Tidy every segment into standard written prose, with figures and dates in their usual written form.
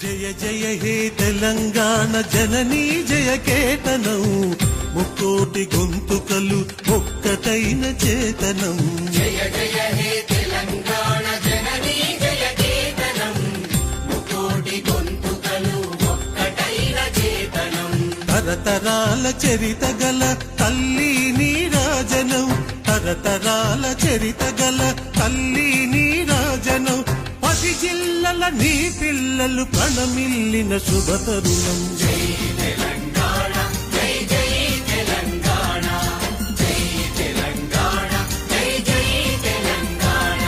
జయ జయ హే తెలంగాణ జననీ జయ కేతనం ముక్కోటి గొంతుకలు ఒక్కటైన చేతనం. జయ జయ హే తెలంగాణ జననీ జయ కేతనం ముక్కోటి గొంతుకలు ఒక్కటైన చేతనం. తరతరాల చరిత గల తల్లి నీరాజనం, తరతరాల చరిత గల తల్లి నీరాజనం. 10 జిల్లల నీ పిల్లలు ప్రణమిల్లిన శుభతరుణం. జై తెలంగాణ జై జై తెలంగాణ జై తెలంగాణ జై జై తెలంగాణ.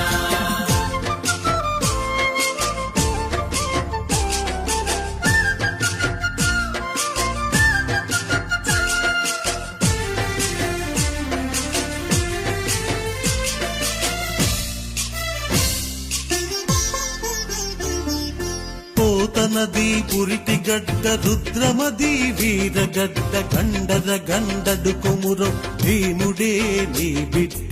పోతనది పురిటి గడ్డ రుద్రమది వీరగడ్డ గండర గండడు కొమురం భీముడే నీ బిడ్డ.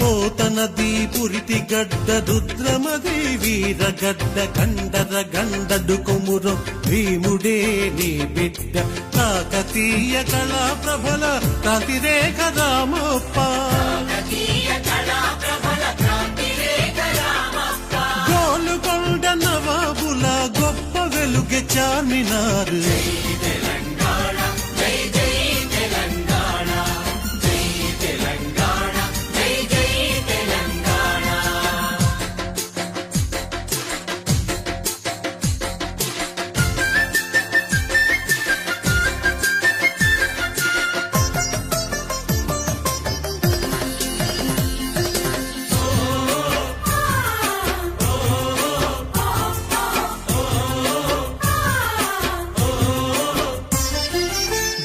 పోతనది పురిటి గడ్డ రుద్రమది వీరగడ్డ గండర గండడు కొమురం భీముడే నీ బిడ్డ. కాకతీయ కళా ప్రభల కాంతిరేఖ రామప్ప, కాకతీయ కళా ప్రబల క్రాంతిరేఖ రామప్ప. గోలుకొండ నవాబుల గొప్ప వెలుగె చార్మినార్. జై తెలంగాణ జై జై తెలంగాణ జై తెలంగాణ జై జై తెలంగాణ.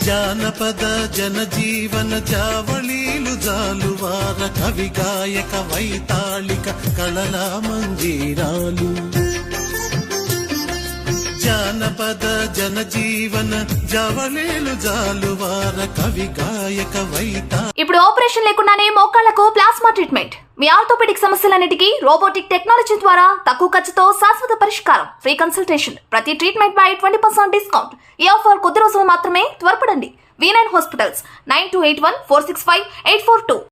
జానపద జనజీవన జావళీలు జాలువార కవి గాయక వైతాళిక కళల మంజీరాలు. జానపద జనజీవన జావళీలు జాలువార కవి గాయక వైతా. ఇప్పుడు ఆపరేషన్ లేకుండానే మోకాళ్లకు ప్లాస్మా ట్రీట్మెంట్. మీ ఆర్థోపెడిక్ సమస్యలన్నిటికీ రోబోటిక్ టెక్నాలజీ ద్వారా తక్కువ ఖర్చుతో శాశ్వత పరిష్కారం. Free consultation. ప్రతి ట్రీట్మెంట్ పై 20% డిస్కౌంట్. ఈ ఆఫర్ కొద్ది రోజులు మాత్రమే. త్వరపడండి. V9 hospitals 9281465842.